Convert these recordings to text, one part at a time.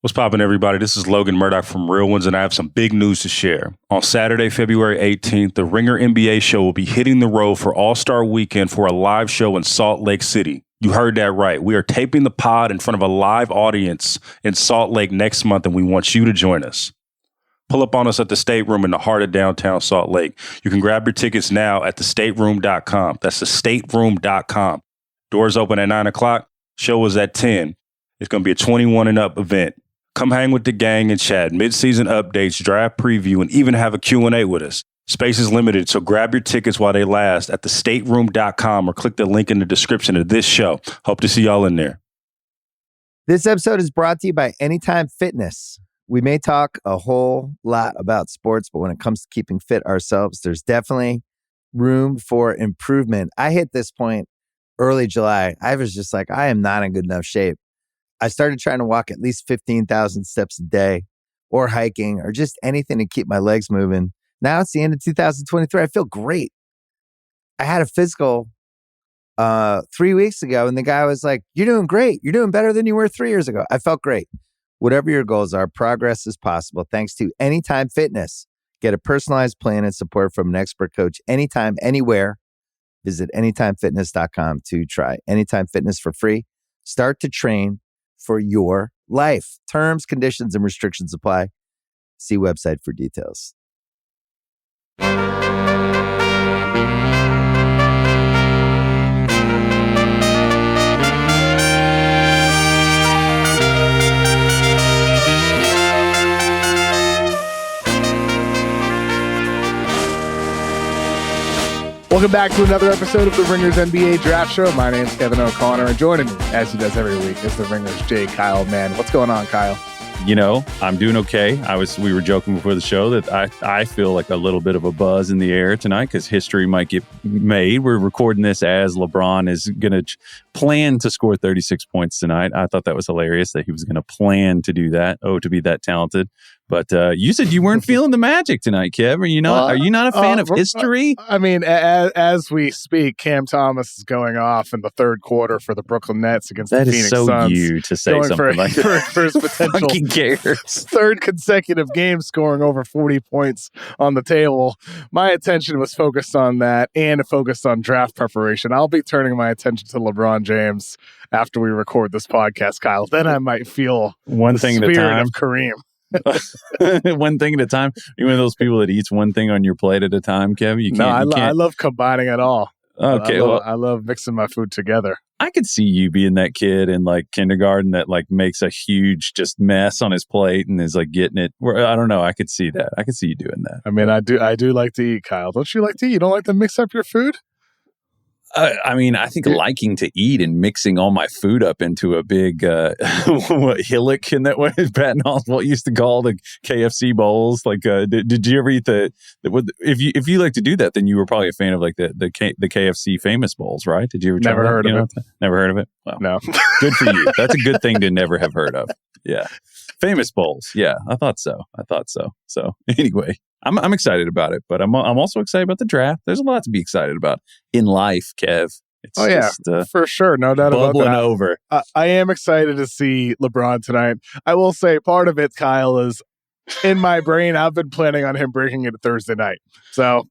What's poppin', everybody? This is Logan Murdoch from Real Ones, and I have some big news to share. On Saturday, February 18th, the Ringer NBA show will be hitting the road for All-Star Weekend for a live show in Salt Lake City. You heard that right. We are taping the pod in front of a live audience in Salt Lake next month, and we want you to join us. Pull up on us at the Stateroom in the heart of downtown Salt Lake. You can grab your tickets now at thestateroom.com. That's thestateroom.com. Doors open at 9 o'clock. Show is at 10. It's going to be a 21 and up event. Come hang with the gang and chat, mid-season updates, draft preview, and even have a Q&A with us. Space is limited, so grab your tickets while they last at thestateroom.com or click the link in the description of this show. Hope to see y'all in there. This episode is brought to you by Anytime Fitness. We may talk a whole lot about sports, but when it comes to keeping fit ourselves, there's definitely room for improvement. I hit this point early July. I was just like, I am not in good enough shape. I started trying to walk at least 15,000 steps a day or hiking or just anything to keep my legs moving. Now it's the end of 2023. I feel great. I had a physical 3 weeks ago and the guy was like, you're doing great. You're doing better than you were 3 years ago. I felt great. Whatever your goals are, progress is possible thanks to Anytime Fitness. Get a personalized plan and support from an expert coach anytime, anywhere. Visit anytimefitness.com to try Anytime Fitness for free. Start to train for your life. Terms, conditions, and restrictions apply. See website for details. Welcome back to another episode of the Ringers NBA Draft Show. My name's Kevin O'Connor, and joining me, as he does every week, is the Ringers J. Kyle Mann. What's going on, Kyle? You know, I'm doing okay. We were joking before the show that I feel like a little bit of a buzz in the air tonight because history might get made. We're recording this as LeBron is going to plan to score 36 points tonight. I thought that was hilarious that he was going to plan to do that. Oh, to be that talented. But you said you weren't feeling the magic tonight, Kev. Are you not a fan of history? I mean, as we speak, Cam Thomas is going off in the third quarter for the Brooklyn Nets against the Phoenix Suns. That is so you to say something like that. For his potential third consecutive game scoring over 40 points on the table. My attention was focused on that and focused on draft preparation. I'll be turning my attention to LeBron James after we record this podcast, Kyle. Then I might feel one thing at a time of Kareem. One thing at a time. You're one of those people that eats one thing on your plate at a time, Kevin. You can't. I love combining it all. Okay, I love mixing my food together. I could see you being that kid in like kindergarten that like makes a huge just mess on his plate and is like getting it. I don't know. I could see that. I could see you doing that. I mean, I do like to eat, Kyle. Don't you like to eat? You don't like to mix up your food? I mean, I think liking to eat and mixing all my food up into a big hillock in that way. Patton Oswalt used to call the KFC bowls. Like, did you ever eat if you like to do that, then you were probably a fan of like the KFC famous bowls, right? Did you ever try Never heard of it? Never heard of it? Well, no. Good for you. That's a good thing to never have heard of. Yeah. Famous bowls. Yeah, I thought so. So anyway, I'm excited about it, but I'm also excited about the draft. There's a lot to be excited about in life, Kev. It's for sure. No doubt about that. Bubbling over. I am excited to see LeBron tonight. I will say part of it, Kyle, is in my brain, I've been planning on him breaking it Thursday night. So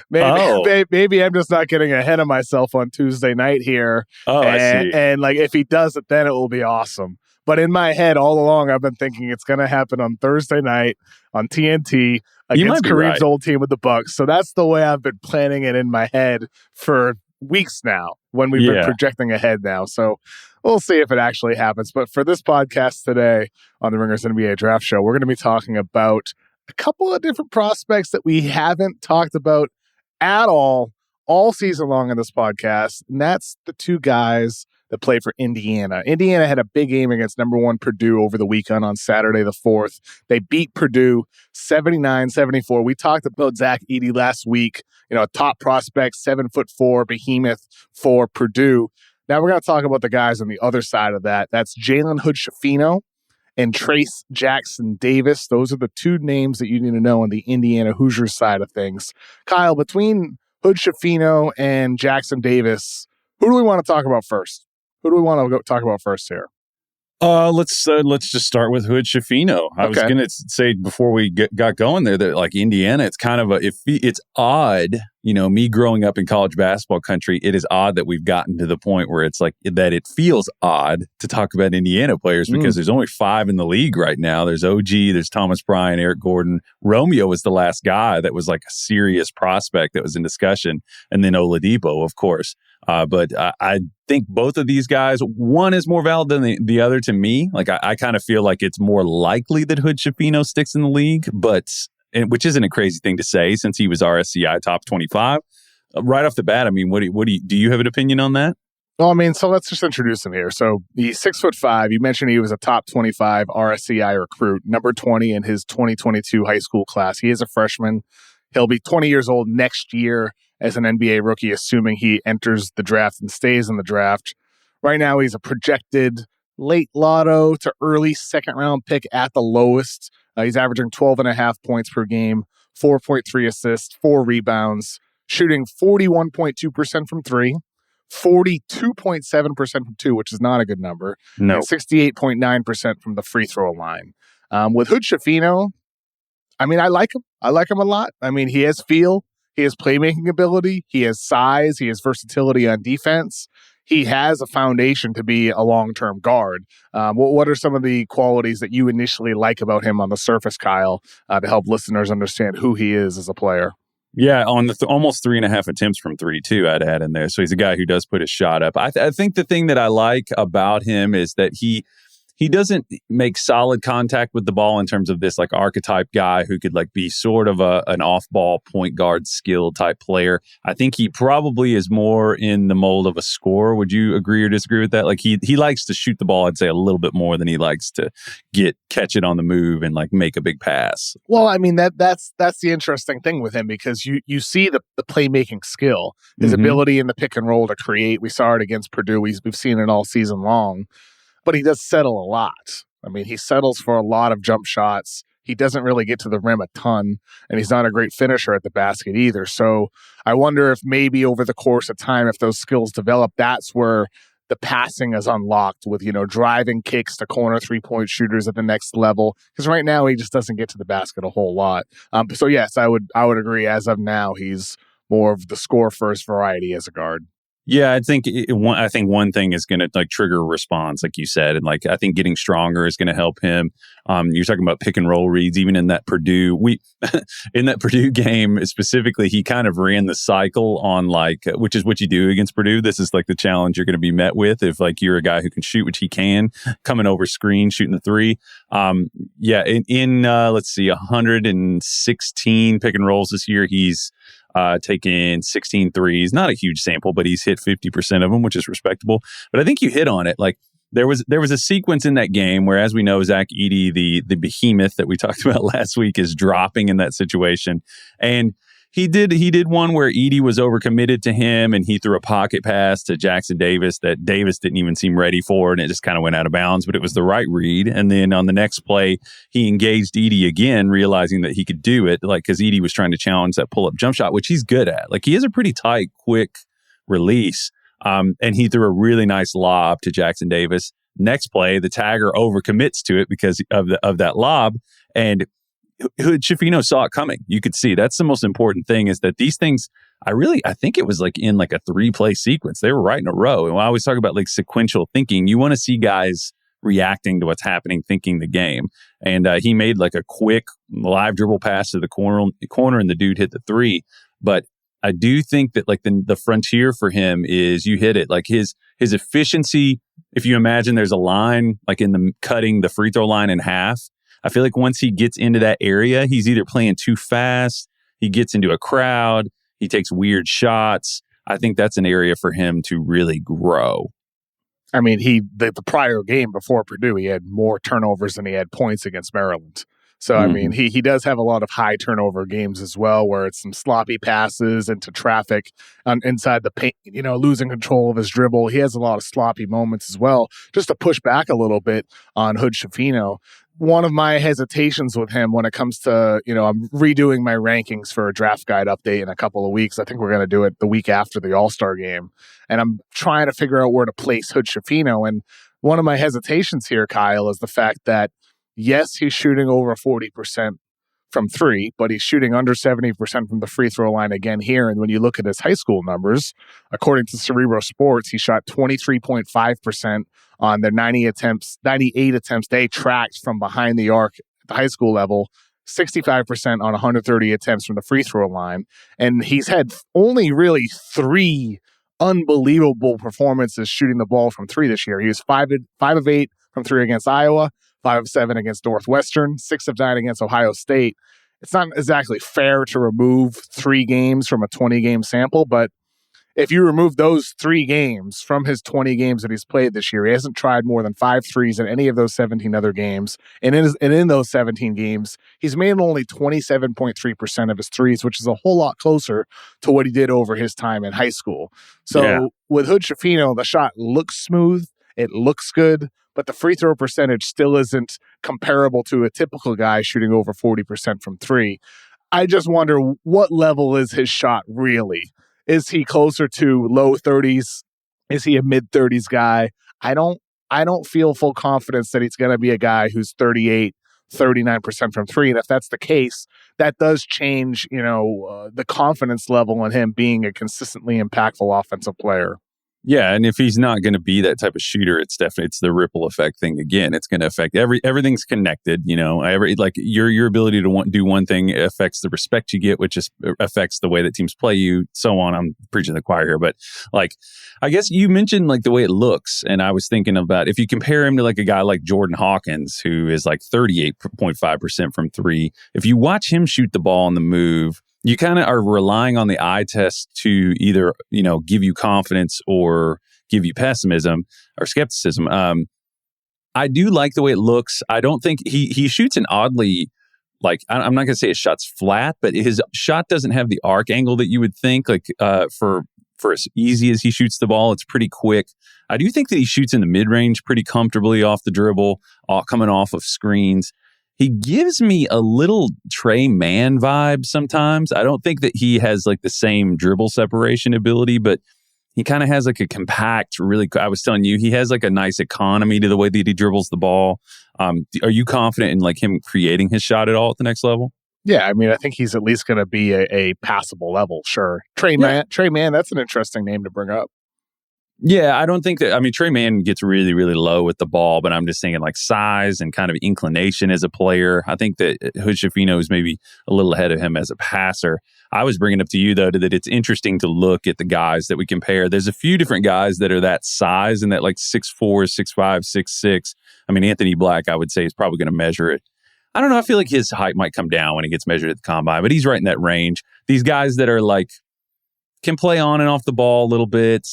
maybe I'm just not getting ahead of myself on Tuesday night here. I see. And like if he does it, then it will be awesome. But in my head, all along, I've been thinking it's going to happen on Thursday night on TNT against Kareem's old team with the Bucks. So that's the way I've been planning it in my head for weeks now when we've been projecting ahead now. So we'll see if it actually happens. But for this podcast today on the Ringers NBA Draft Show, we're going to be talking about a couple of different prospects that we haven't talked about at all season long in this podcast. And that's the two guys that played for Indiana. Indiana had a big game against number 1 Purdue over the weekend on Saturday the 4th. They beat Purdue 79-74. We talked about Zach Edey last week, a top prospect, 7'4" behemoth for Purdue. Now we're going to talk about the guys on the other side of that. That's Jalen Hood-Schifino and Trayce Jackson-Davis. Those are the two names that you need to know on the Indiana Hoosiers side of things. Kyle, between Hood-Schifino and Jackson-Davis, who do we want to talk about first? Who do we want to talk about first here? Let's just start with Hood-Schifino. I was going to say before we got going there that like Indiana, it's kind of it's odd, me growing up in college basketball country, it is odd that we've gotten to the point where it's like that it feels odd to talk about Indiana players because there's only 5 in the league right now. There's OG, there's Thomas Bryant, Eric Gordon. Romeo was the last guy that was like a serious prospect that was in discussion. And then Oladipo, of course. But I think both of these guys, one is more valid than the other to me. Like I kind of feel like it's more likely that Hood-Schifino sticks in the league, which isn't a crazy thing to say since he was RSCI top 25. Right off the bat, I mean, do you have an opinion on that? Well, I mean, so let's just introduce him here. So he's 6'5". You mentioned he was a top 25 RSCI recruit, number 20 in his 2022 high school class. He is a freshman. He'll be 20 years old next year as an NBA rookie, assuming he enters the draft and stays in the draft. Right now, he's a projected late lotto to early second-round pick at the lowest. He's averaging 12.5 points per game, 4.3 assists, 4 rebounds, shooting 41.2% from 3, 42.7% from 2, which is not a good number, and 68.9% from the free throw line. With Hood-Schifino, I mean, I like him. I like him a lot. I mean, he has feel. He has playmaking ability. He has size. He has versatility on defense. He has a foundation to be a long-term guard. What are some of the qualities that you initially like about him on the surface, Kyle, to help listeners understand who he is as a player? Yeah, on the almost 3.5 attempts from 3, too, I'd add in there. So he's a guy who does put his shot up. I think the thing that I like about him is that he doesn't make solid contact with the ball in terms of this like archetype guy who could like be sort of an off-ball point guard skill type player. I think he probably is more in the mold of a scorer. Would you agree or disagree with that? Like he likes to shoot the ball, I'd say, a little bit more than he likes to catch it on the move and like make a big pass. Well, I mean, that's the interesting thing with him because you see the playmaking skill, his ability in the pick and roll to create. We saw it against Purdue. We've seen it all season long. But he does settle a lot. I mean, he settles for a lot of jump shots. He doesn't really get to the rim a ton, and he's not a great finisher at the basket either. So I wonder if maybe over the course of time, if those skills develop, that's where the passing is unlocked with, driving kicks to corner three-point shooters at the next level. Because right now, he just doesn't get to the basket a whole lot. So yes, I would agree. As of now, he's more of the score-first variety as a guard. Yeah, I think one thing is going to like trigger a response, like you said, and like I think getting stronger is going to help him. You're talking about pick and roll reads, even in that Purdue in that Purdue game specifically, he kind of ran the cycle on which is what you do against Purdue. This is like the challenge you're going to be met with if like you're a guy who can shoot, which he can, coming over screen, shooting the 3. In let's see, 116 pick and rolls this year, he's taken 16 threes. Not a huge sample, but he's hit 50% of them, which is respectable. But I think you hit on it. Like there was a sequence in that game where, as we know, Zach Edey, the behemoth that we talked about last week, is dropping in that situation. And he did one where Edey was overcommitted to him, and he threw a pocket pass to Jackson-Davis that Davis didn't even seem ready for, and it just kind of went out of bounds, but it was the right read. And then on the next play, he engaged Edey again, realizing that he could do it, like because Edey was trying to challenge that pull-up jump shot, which he's good at. Like he has a pretty tight, quick release, and he threw a really nice lob to Jackson-Davis. Next play, the tagger overcommits to it because of that lob, and Hood-Schifino saw it coming. You could see that's the most important thing is that these things, I think it was like in like a 3-play sequence. They were right in a row. And when I always talk about like sequential thinking, you want to see guys reacting to what's happening, thinking the game. And he made like a quick live dribble pass to the corner and the dude hit the 3. But I do think that like the frontier for him is you hit it like his efficiency. If you imagine there's a line like in the cutting the free throw line in half, I feel like once he gets into that area, he's either playing too fast, he gets into a crowd, he takes weird shots. I think that's an area for him to really grow. I mean, the prior game before Purdue, he had more turnovers than he had points against Maryland. So, I mean, he does have a lot of high turnover games as well, where it's some sloppy passes into traffic inside the paint, losing control of his dribble. He has a lot of sloppy moments as well. Just to push back a little bit on Hood-Schifino, one of my hesitations with him when it comes to, I'm redoing my rankings for a draft guide update in a couple of weeks. I think we're going to do it the week after the All-Star game. And I'm trying to figure out where to place Hood-Schifino. And one of my hesitations here, Kyle, is the fact that, yes, he's shooting over 40% from three, but he's shooting under 70% from the free throw line again here. And when you look at his high school numbers, according to Cerebro Sports, he shot 23.5% on their 98 attempts they tracked from behind the arc at the high school level, 65% on 130 attempts from the free throw line. And he's had only really 3 unbelievable performances shooting the ball from three this year. He was 5 of 8 from three against Iowa, 5 of 7 against Northwestern, 6 of 9 against Ohio State. It's not exactly fair to remove 3 games from a 20-game sample, but if you remove those 3 games from his 20 games that he's played this year, he hasn't tried more than 5 threes in any of those 17 other games. And in those 17 games, he's made only 27.3% of his threes, which is a whole lot closer to what he did over his time in high school. So with Hood-Schifino, the shot looks smooth, it looks good, but the free throw percentage still isn't comparable to a typical guy shooting over 40% from three. I just wonder, what level is his shot really? Is he closer to low 30s? Is he a mid 30s guy? I don't feel full confidence that he's going to be a guy who's 38, 39% from three. And if that's the case, that does change, the confidence level in him being a consistently impactful offensive player. Yeah, and if he's not going to be that type of shooter, it's the ripple effect thing again. It's going to affect everything's connected. Your ability to do one thing affects the respect you get, which affects the way that teams play you, so on. I'm preaching the choir here, but I guess you mentioned the way it looks, and I was thinking about if you compare him to a guy like Jordan Hawkins, who is 38.5% from three. If you watch him shoot the ball on the move, you kind of are relying on the eye test to either, give you confidence or give you pessimism or skepticism. I do like the way it looks. I don't think he shoots an oddly, I'm not going to say his shot's flat, but his shot doesn't have the arc angle that you would think. For as easy as he shoots the ball, it's pretty quick. I do think that he shoots in the mid-range pretty comfortably off the dribble, coming off of screens. He gives me a little Trey Mann vibe sometimes. I don't think that he has the same dribble separation ability, but he kind of has a compact, really, I was telling you, he has a nice economy to the way that he dribbles the ball. Are you confident in him creating his shot at all at the next level? Yeah, I think he's at least going to be a passable level, sure. Trey Mann, that's an interesting name to bring up. Yeah, I don't think that. Trey Mann gets really, really low with the ball, but I'm just thinking size and kind of inclination as a player. I think that Hood-Schifino is maybe a little ahead of him as a passer. I was bringing up to you, though, that it's interesting to look at the guys that we compare. There's a few different guys that are that size and that 6'4", 6'5", 6'6". Anthony Black, I would say, is probably going to measure it. I don't know. I feel like his height might come down when he gets measured at the combine, but he's right in that range. These guys that are can play on and off the ball a little bit.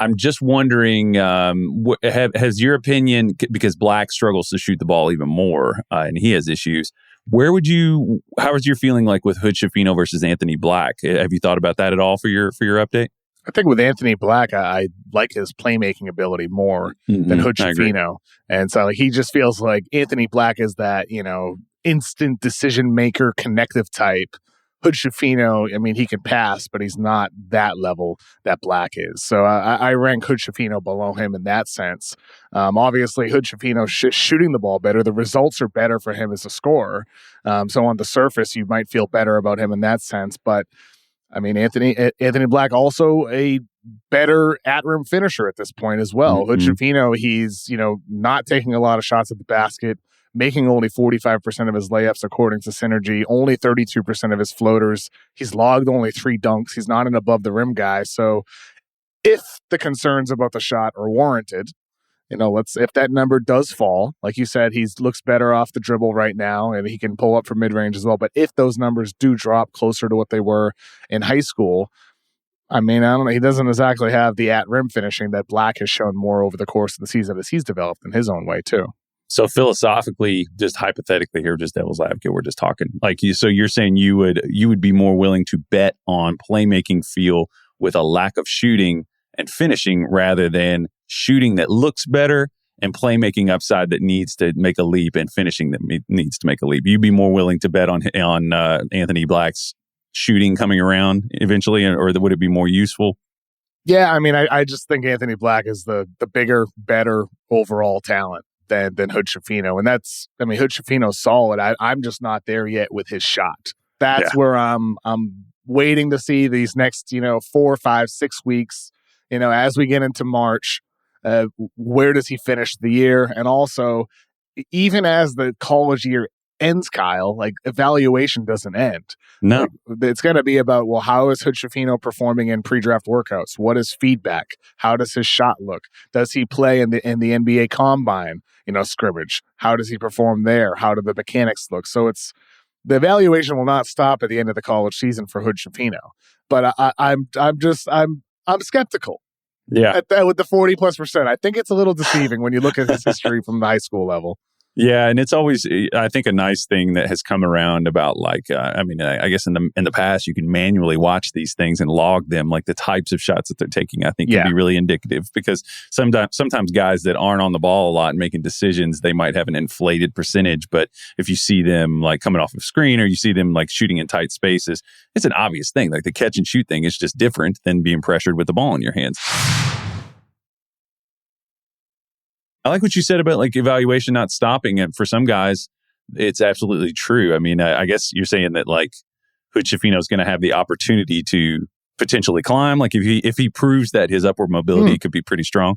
I'm just wondering, has your opinion, because Black struggles to shoot the ball even more and he has issues, how is your feeling with Hood-Schifino versus Anthony Black? Have you thought about that at all for your update? I think with Anthony Black, I like his playmaking ability more than Hood-Schifino. And so he just feels like Anthony Black is that, instant decision maker, connective type. Hood-Schifino, he can pass, but he's not that level that Black is. So I rank Hood-Schifino below him in that sense. Obviously, Hood-Schifino shooting the ball better. The results are better for him as a scorer. So on the surface, you might feel better about him in that sense. But, Anthony Black also a better at-rim finisher at this point as well. Hood-Schifino, he's, not taking a lot of shots at the basket, making only 45% of his layups according to Synergy, only 32% of his floaters. He's logged only 3 dunks. He's not an above the rim guy. So if the concerns about the shot are warranted, if that number does fall, like you said, he looks better off the dribble right now and he can pull up from mid-range as well. But if those numbers do drop closer to what they were in high school, I don't know. He doesn't exactly have the at-rim finishing that Black has shown more over the course of the season as he's developed in his own way too. So philosophically, just hypothetically here, just devil's advocate, we're just talking so you're saying you would be more willing to bet on playmaking feel with a lack of shooting and finishing rather than shooting that looks better and playmaking upside that needs to make a leap and finishing that needs to make a leap. You'd be more willing to bet on Anthony Black's shooting coming around eventually, or would it be more useful? Yeah, I mean, I just think Anthony Black is the bigger, better overall talent than Hood-Schifino. And Hood-Schifino's solid. I'm just not there yet with his shot. That's where I'm waiting to see these next, 4, 5, 6 weeks, as we get into March, where does he finish the year? And also, even as the college year ends, Kyle, like evaluation doesn't end. No. Like, it's going to be about, well, how is Hood-Schifino performing in pre-draft workouts? What is feedback? How does his shot look? Does he play in the NBA combine, scrimmage? How does he perform there? How do the mechanics look? So the evaluation will not stop at the end of the college season for Hood-Schifino. But I'm skeptical. Yeah. With the 40+%. I think it's a little deceiving when you look at his history from the high school level. Yeah, and it's always, I think, a nice thing that has come around about I guess in the past you can manually watch these things and log them, like the types of shots that they're taking. I think can be really indicative, because sometimes guys that aren't on the ball a lot and making decisions, they might have an inflated percentage, but if you see them like coming off of screen or you see them like shooting in tight spaces, it's an obvious thing. Like the catch and shoot thing is just different than being pressured with the ball in your hands. I like what you said about like evaluation not stopping. And for some guys, it's absolutely true. I mean, I guess you're saying that like Hood-Schifino is going to have the opportunity to potentially climb. Like if he proves that his upward mobility could be pretty strong.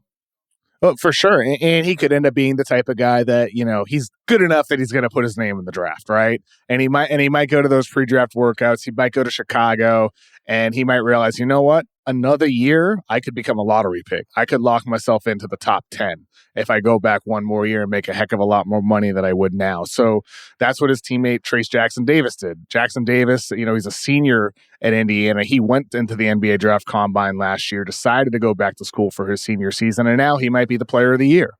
Well, for sure. And he could end up being the type of guy that, he's good enough that he's going to put his name in the draft, right? And he might go to those pre-draft workouts. He might go to Chicago and he might realize, you know what? Another year, I could become a lottery pick. I could lock myself into the top 10 if I go back one more year and make a heck of a lot more money than I would now. So that's what his teammate Trayce Jackson-Davis did. Jackson-Davis, he's a senior at Indiana. He went into the NBA draft combine last year, decided to go back to school for his senior season, and now he might be the player of the year.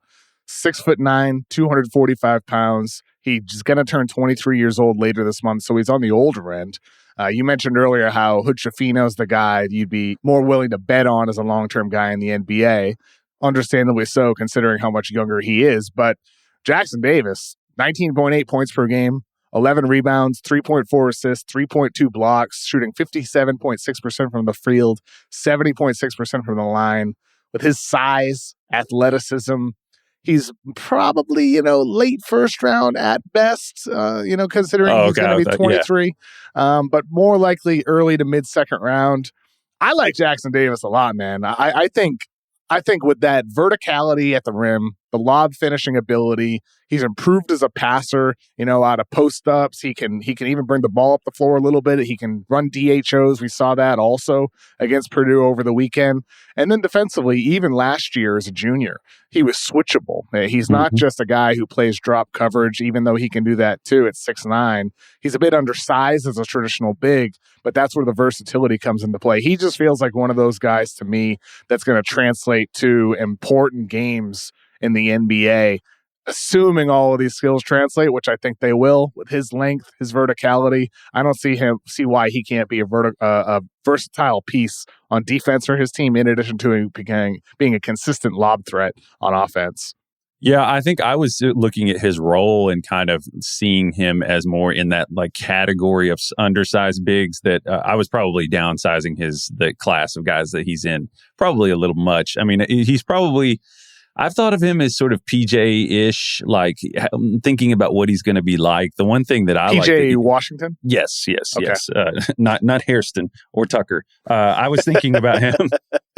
6'9", 245 pounds. He's going to turn 23 years old later this month, so he's on the older end. You mentioned earlier how Hood-Schifino is the guy you'd be more willing to bet on as a long-term guy in the NBA. Understandably so, considering how much younger he is. But Jackson-Davis, 19.8 points per game, 11 rebounds, 3.4 assists, 3.2 blocks, shooting 57.6% from the field, 70.6% from the line. With his size, athleticism, he's probably, late first round at best, considering he's going to be 23, but more likely early to mid second round. I like Jackson-Davis a lot, man. I think with that verticality at the rim, the lob finishing ability, he's improved as a passer, out of post-ups. He can even bring the ball up the floor a little bit. He can run DHOs. We saw that also against Purdue over the weekend. And then defensively, even last year as a junior, he was switchable. He's not just a guy who plays drop coverage, even though he can do that too at 6'9". He's a bit undersized as a traditional big, but that's where the versatility comes into play. He just feels like one of those guys to me that's going to translate to important games in the NBA, assuming all of these skills translate, which I think they will with his length, his verticality. I don't see why he can't be a versatile piece on defense for his team, in addition to being a consistent lob threat on offense. Yeah, I think I was looking at his role and kind of seeing him as more in that like category of undersized bigs that I was probably downsizing the class of guys that he's in probably a little much. I mean, he's probably, I've thought of him as sort of PJ-ish, like thinking about what he's going to be like. The one thing that I like... PJ Washington? Yes. Okay. Not Hairston or Tucker. I was thinking about him.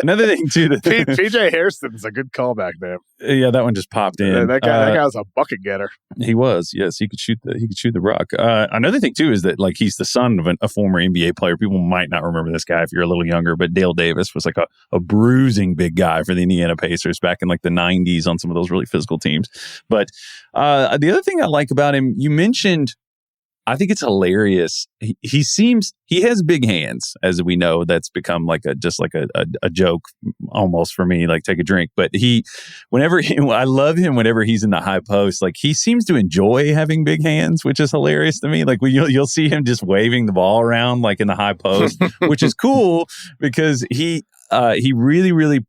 Another thing, too... PJ Hairston's a good callback there. Yeah, that one just popped in. That guy was a bucket getter. He was, yes. He could shoot the rock. Another thing, too, is that like he's the son of a former NBA player. People might not remember this guy if you're a little younger, but Dale Davis was like a bruising big guy for the Indiana Pacers back in like the 90s on some of those really physical teams. But the other thing I like about him, you mentioned, I think it's hilarious. He has big hands, as we know. That's become like a joke almost for me, like take a drink. But I love him whenever he's in the high post. Like he seems to enjoy having big hands, which is hilarious to me. Like you'll see him just waving the ball around like in the high post, which is cool because he really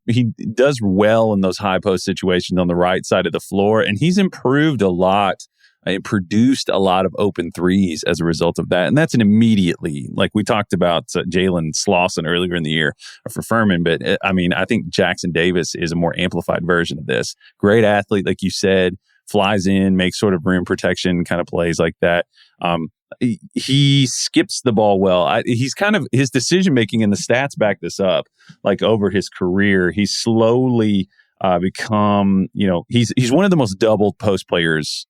does well in those high post situations on the right side of the floor, and he's improved a lot It produced a lot of open threes as a result of that. And that's an immediately, like we talked about Jalen Slauson earlier in the year for Furman. But I think Jackson-Davis is a more amplified version of this. Great athlete, like you said, flies in, makes sort of rim protection kind of plays like that. He skips the ball well. He's kind of, his decision making, and the stats back this up, like over his career, he's slowly become, he's one of the most double post players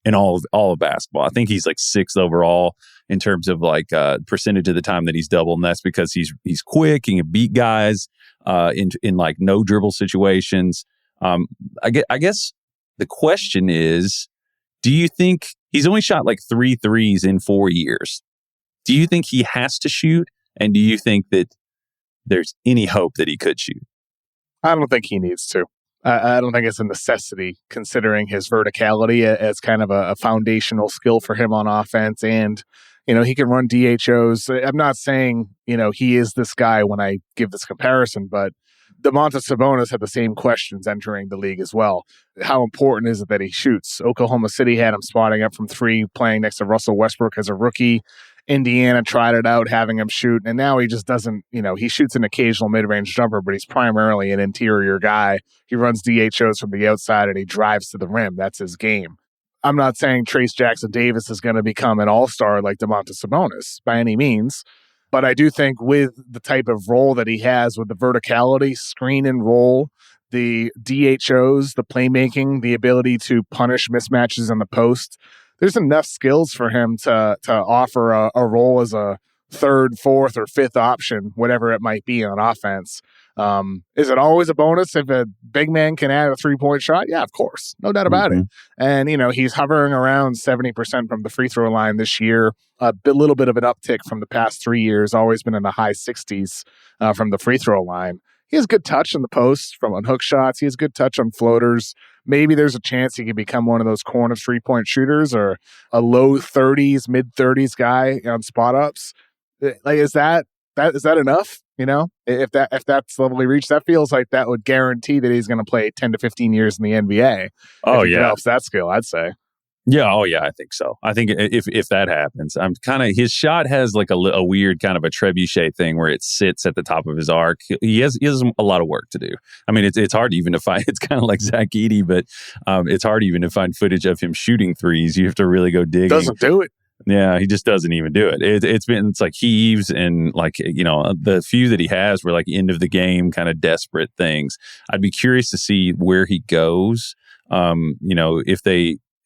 in all of basketball. I think he's like 6th overall in terms of like percentage of the time that he's doubled, and that's because he's quick, he can beat guys in like no dribble situations. I guess the question is, do you think he's only shot like 3 threes in 4 years? Do you think he has to shoot? And do you think that there's any hope that he could shoot? I don't think he needs to. I don't think it's a necessity, considering his verticality as kind of a foundational skill for him on offense. And, he can run DHOs. I'm not saying, he is this guy when I give this comparison, but Domantas Sabonis had the same questions entering the league as well. How important is it that he shoots? Oklahoma City had him spotting up from 3, playing next to Russell Westbrook as a rookie. Indiana tried it out, having him shoot, and now he just doesn't, he shoots an occasional mid-range jumper, but he's primarily an interior guy. He runs DHOs from the outside, and he drives to the rim. That's his game. I'm not saying Trayce Jackson-Davis is going to become an all-star like Domantas Sabonis by any means, but I do think with the type of role that he has, with the verticality, screen and roll, the DHOs, the playmaking, the ability to punish mismatches in the post, there's enough skills for him to offer a role as a 3rd, 4th, or 5th option, whatever it might be on offense. Is it always a bonus if a big man can add a 3-point shot? Yeah, of course. No doubt about it. And, he's hovering around 70% from the free throw line this year. A little bit of an uptick from the past 3 years, always been in the high 60s from the free throw line. He has good touch in the post on hook shots. He has good touch on floaters. Maybe there's a chance he could become one of those corner 3-point shooters, or a low 30s, mid 30s guy on spot ups. Like, is that enough? If that's the level he reached, that feels like that would guarantee that he's going to play 10 to 15 years in the NBA. Oh, if he yeah. develops that skill, I'd say. Yeah. Oh, yeah. I think so. I think if that happens, his shot has like a weird kind of a trebuchet thing where it sits at the top of his arc. He has a lot of work to do. I mean, it's hard even to find. It's kind of like Zach Edey, but it's hard even to find footage of him shooting threes. You have to really go digging. Doesn't do it. Yeah, he just doesn't even do it. It's like heaves, and like, the few that he has were like end of the game kind of desperate things. I'd be curious to see where he goes.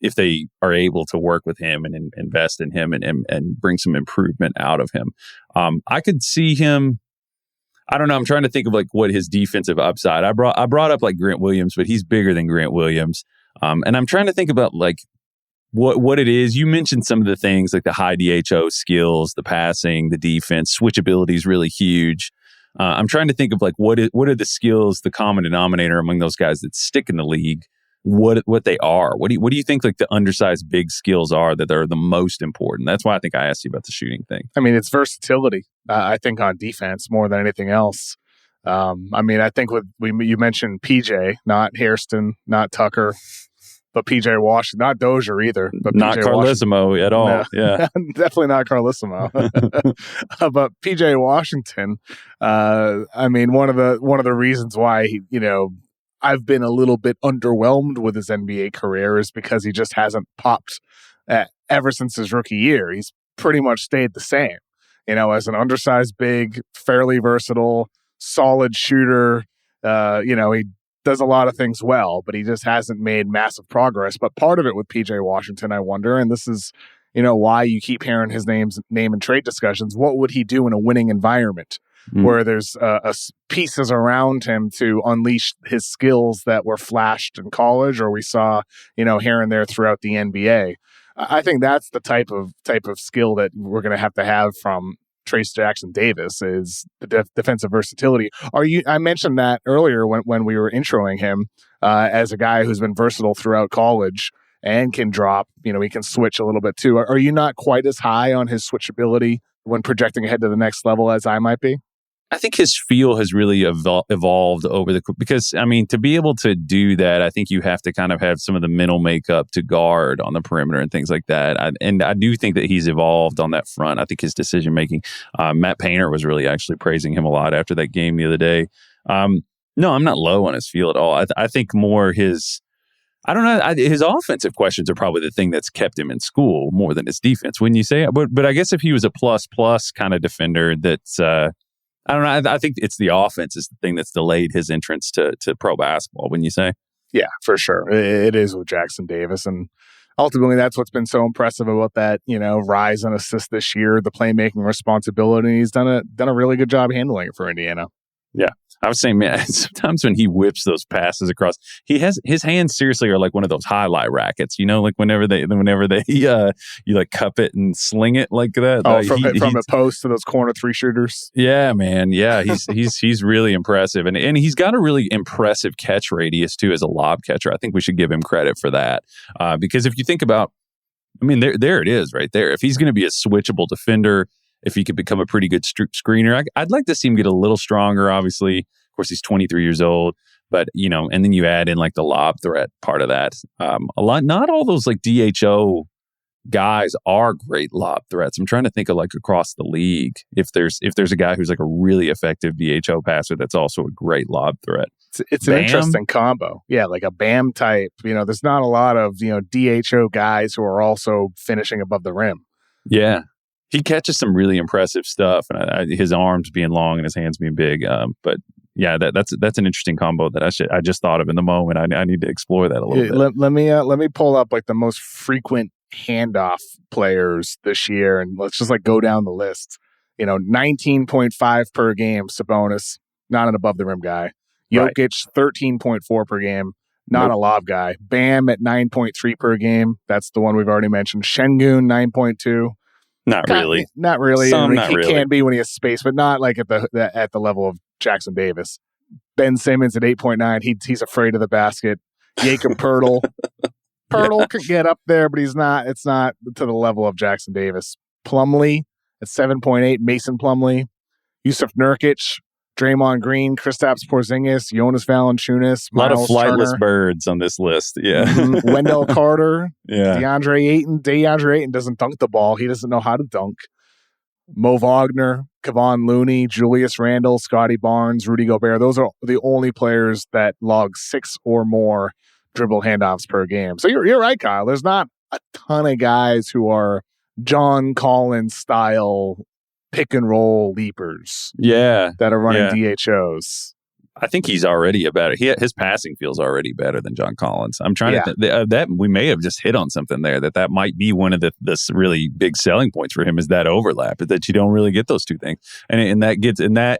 If they are able to work with him and invest in him and bring some improvement out of him. I could see him. I don't know. I'm trying to think of like what his defensive upside. I brought up like Grant Williams, but he's bigger than Grant Williams. And I'm trying to think about like what it is. You mentioned some of the things like the high DHO skills, the passing, the defense, switchability is really huge. I'm trying to think of like what are the skills, the common denominator among those guys that stick in the league, what they are. What do you think like the undersized big skills are that are the most important? That's why I think I asked you about the shooting thing. I mean, it's versatility, I think, on defense more than anything else. I think you mentioned PJ, not Hairston, not Tucker, but PJ Washington, not Dozier either, but not Carlissimo at all. No, yeah, definitely not Carlissimo. But PJ Washington, one of the reasons why I've been a little bit underwhelmed with his NBA career is because he just hasn't popped ever since his rookie year. He's pretty much stayed the same, as an undersized big, fairly versatile, solid shooter. He does a lot of things well, but he just hasn't made massive progress. But part of it with PJ Washington, I wonder, and this is, why you keep hearing his name and trade discussions. What would he do in a winning environment where there's pieces around him to unleash his skills that were flashed in college, or we saw, here and there throughout the NBA? I think that's the type of skill that we're going to have from Trayce Jackson-Davis, is the defensive versatility. I mentioned that earlier when we were introing him as a guy who's been versatile throughout college and can drop. He can switch a little bit too. Are you not quite as high on his switchability when projecting ahead to the next level as I might be? I think his feel has really evolved over because, I mean, to be able to do that, I think you have to kind of have some of the mental makeup to guard on the perimeter and things like that. I do think that he's evolved on that front. I think his decision making, Matt Painter was really actually praising him a lot after that game the other day. No, I'm not low on his feel at all. I think more his offensive questions are probably the thing that's kept him in school more than his defense. Wouldn't you say? But I guess if he was a plus kind of defender, that's I don't know. I think it's the offense is the thing that's delayed his entrance to pro basketball, wouldn't you say? Yeah, for sure. It is with Jackson-Davis. And ultimately, that's what's been so impressive about that, rise and assist this year, the playmaking responsibility. He's done a really good job handling it for Indiana. Yeah. I was saying, man, sometimes when he whips those passes across, his hands seriously are like one of those highlight rackets, like whenever they you like cup it and sling it like that. Oh, from a post to those corner three shooters. Yeah, man. Yeah, he's really impressive, and he's got a really impressive catch radius too as a lob catcher. I think we should give him credit for that because if you think about, I mean, there it is right there. If he's going to be a switchable defender, if he could become a pretty good screener, I'd like to see him get a little stronger, obviously. Of course, he's 23 years old, but, and then you add in like the lob threat part of that. Not all those like DHO guys are great lob threats. I'm trying to think of like across the league, if there's a guy who's like a really effective DHO passer that's also a great lob threat. It's an interesting combo. Yeah, like a Bam type. There's not a lot of, DHO guys who are also finishing above the rim. Yeah. He catches some really impressive stuff, and his arms being long and his hands being big. But yeah, that's an interesting combo that I just thought of in the moment. I need to explore that a little bit. Let me pull up like the most frequent handoff players this year, and let's just like go down the list. 19.5 per game. Sabonis, not an above the rim guy. Jokic, 13.4 per game. Not a lob guy. Bam at 9.3 per game. That's the one we've already mentioned. Şengün, 9.2. Not really. Not really. He can be when he has space, but not like at the level of Jackson-Davis. Ben Simmons at 8.9. He's afraid of the basket. Jakob Poeltl. Poeltl could get up there, but he's not. It's not to the level of Jackson-Davis. Plumlee at 7.8. Mason Plumlee. Yusuf Nurkic. Draymond Green, Kristaps Porzingis, Jonas Valanciunas, a lot of flightless Turner. Birds on this list. Yeah, Wendell Carter, yeah, DeAndre Ayton. DeAndre Ayton doesn't dunk the ball; he doesn't know how to dunk. Mo Wagner, Kevon Looney, Julius Randle, Scotty Barnes, Rudy Gobert. Those are the only players that log 6 or more dribble handoffs per game. So you're right, Kyle. There's not a ton of guys who are John Collins style pick and roll leapers. Yeah. That are running DHOs. I think he's already his passing feels already better than John Collins. I'm trying to think that we may have just hit on something there that might be one of the really big selling points for him is that overlap, is that you don't really get those two things. And that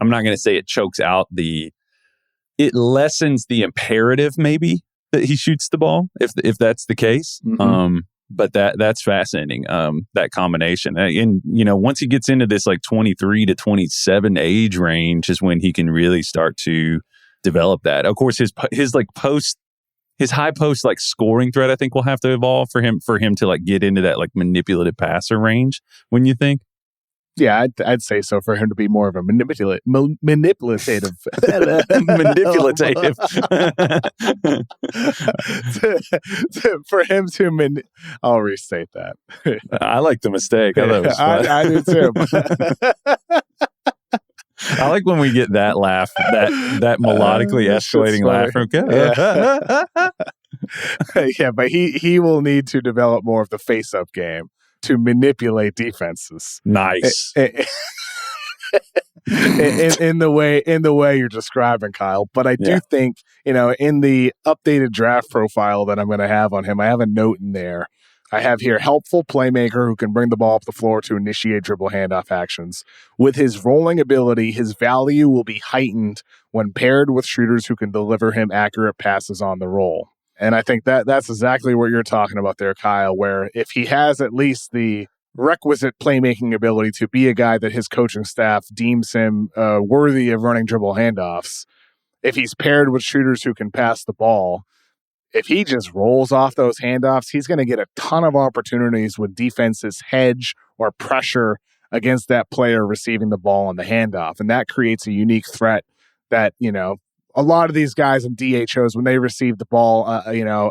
I'm not going to say it chokes out it lessens the imperative maybe that he shoots the ball if that's the case. Mm-hmm. But that's fascinating, that combination. And, once he gets into this like 23 to 27 age range is when he can really start to develop that. Of course, his high post like scoring threat, I think will have to evolve for him to like get into that like manipulative passer range, wouldn't you think? Yeah, I'd say so, for him to be more of a manipulative. Manipulative. For him to I'll restate that. I like the mistake. I thought it was fun. I do too. I like when we get that laugh, that melodically escalating laugh from Yeah, but he will need to develop more of the face-up game to manipulate defenses. Nice. in the way you're describing, Kyle. But I do think, in the updated draft profile that I'm going to have on him, I have a note in there. I have here, helpful playmaker who can bring the ball up the floor to initiate dribble handoff actions. With his rolling ability, his value will be heightened when paired with shooters who can deliver him accurate passes on the roll. And I think that's exactly what you're talking about there, Kyle, where if he has at least the requisite playmaking ability to be a guy that his coaching staff deems him worthy of running dribble handoffs, if he's paired with shooters who can pass the ball, if he just rolls off those handoffs, he's going to get a ton of opportunities when defenses hedge or pressure against that player receiving the ball on the handoff. And that creates a unique threat that, a lot of these guys in DHOs, when they receive the ball,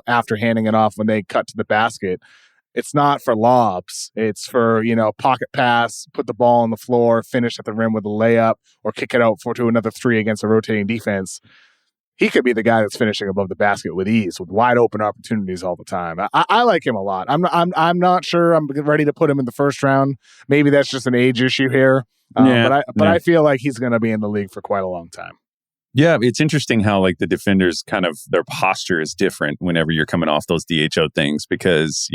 after handing it off, when they cut to the basket, it's not for lobs. It's for, pocket pass, put the ball on the floor, finish at the rim with a layup, or kick it out to another three against a rotating defense. He could be the guy that's finishing above the basket with ease, with wide open opportunities all the time. I like him a lot. I'm not sure I'm ready to put him in the first round. Maybe that's just an age issue here. But I feel like he's going to be in the league for quite a long time. Yeah, it's interesting how like the defenders kind of their posture is different whenever you're coming off those DHO things because,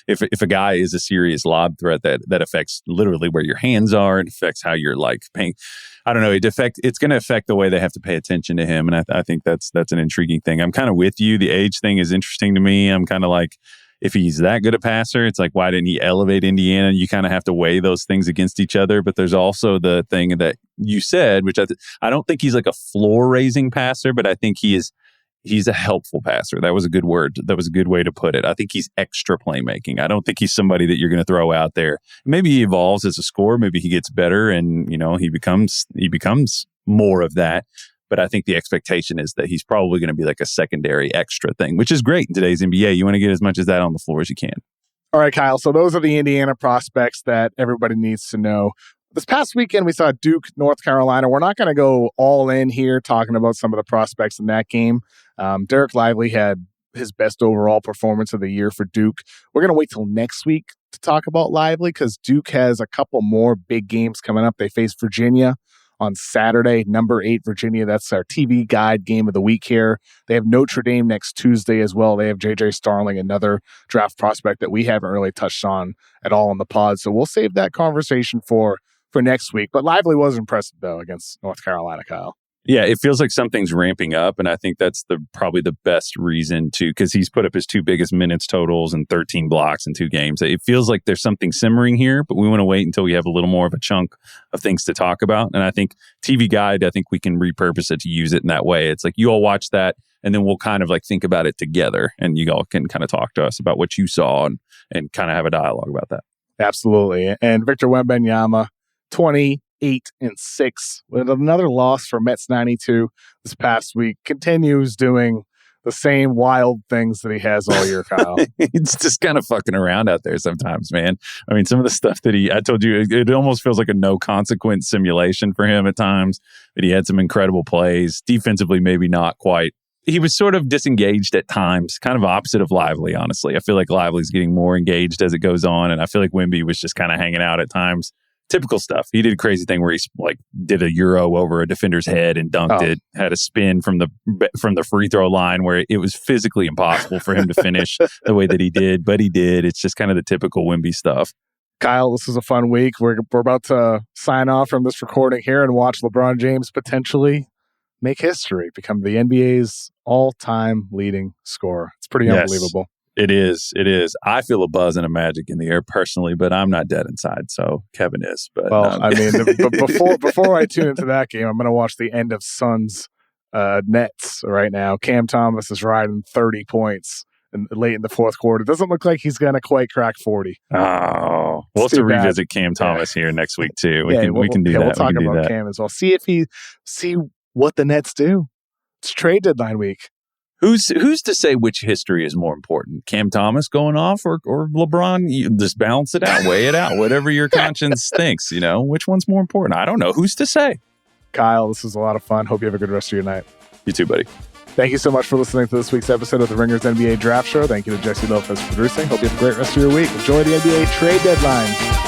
if a guy is a serious lob threat that affects literally where your hands are, it affects how you're like paying. I don't know. It's going to affect the way they have to pay attention to him. And I think that's an intriguing thing. I'm kind of with you. The age thing is interesting to me. I'm kind of like, if he's that good a passer, it's like, why didn't he elevate Indiana? You kind of have to weigh those things against each other. But there's also the thing that you said, which I don't think he's like a floor-raising passer, but I think he's a helpful passer. That was a good word. That was a good way to put it. I think he's extra playmaking. I don't think he's somebody that you're going to throw out there. Maybe he evolves as a scorer. Maybe he gets better and, he becomes more of that. But I think the expectation is that he's probably going to be like a secondary extra thing, which is great in today's NBA. You want to get as much as that on the floor as you can. All right, Kyle. So those are the Indiana prospects that everybody needs to know. This past weekend, we saw Duke, North Carolina. We're not going to go all in here talking about some of the prospects in that game. Derek Lively had his best overall performance of the year for Duke. We're going to wait till next week to talk about Lively because Duke has a couple more big games coming up. They face Virginia on Saturday, number 8 Virginia. That's our TV guide game of the week here. They have Notre Dame next Tuesday as well. They have J.J. Starling, another draft prospect that we haven't really touched on at all in the pod. So we'll save that conversation for next week. But Lively was impressive, though, against North Carolina, Kyle. Yeah, it feels like something's ramping up, and I think that's probably the best reason to, because he's put up his 2 biggest minutes totals and 13 blocks in 2 games. It feels like there's something simmering here, but we want to wait until we have a little more of a chunk of things to talk about. And I think TV Guide, I think we can repurpose it to use it in that way. It's like you all watch that, and then we'll kind of like think about it together, and you all can kind of talk to us about what you saw and kind of have a dialogue about that. Absolutely. And Victor Wembanyama, 28-6 with another loss for Mets 92 this past week, continues doing the same wild things that he has all year, Kyle. It's just kind of fucking around out there sometimes, man. I mean, some of the stuff that I told you, it almost feels like a no consequence simulation for him at times, but he had some incredible plays. Defensively, maybe not quite. He was sort of disengaged at times, kind of opposite of Lively, honestly. I feel like Lively's getting more engaged as it goes on, and I feel like Wemby was just kind of hanging out at times. Typical stuff. He did a crazy thing where he like did a euro over a defender's head and dunked it. Had a spin from the free throw line where it was physically impossible for him to finish the way that he did, but he did. It's just kind of the typical Wemby stuff. Kyle, this was a fun week. We're about to sign off from this recording here and watch LeBron James potentially make history, become the NBA's all-time leading scorer. It's pretty unbelievable. It is. I feel a buzz and a magic in the air personally, but I'm not dead inside. So Kevin is. But I mean, before I tune into that game, I'm going to watch the end of Suns Nets right now. Cam Thomas is riding 30 points late in the fourth quarter. Doesn't look like he's going to quite crack 40. Oh, we'll have to revisit Cam Thomas here next week too. We can do that. We'll talk about Cam as well. See what the Nets do. It's trade deadline week. Who's to say which history is more important? Cam Thomas going off or LeBron? You just balance it out, weigh it out, whatever your conscience thinks, which one's more important? I don't know. Who's to say? Kyle, this was a lot of fun. Hope you have a good rest of your night. You too, buddy. Thank you so much for listening to this week's episode of the Ringers NBA Draft Show. Thank you to Jessie Lopez for producing. Hope you have a great rest of your week. Enjoy the NBA trade deadline.